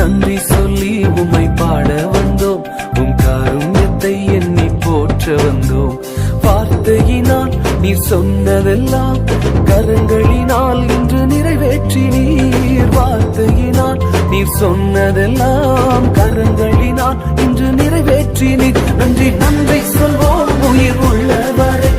நன்றி சொல்லி உம்மை பாட வந்தோம், உம் காருண்யத்தை எண்ணி போற்ற வந்தோம். வார்த்தையினால் நீர் சொன்னதெல்லாம் கரங்களினால் இன்று நிறைவேற்றினீர். வார்த்தையினால் நீர் சொன்னதெல்லாம் கரங்களினால் இன்று நிறைவேற்றினீர். நன்றி நன்றி சொல்வோம் உயிர் உள்ளவரை,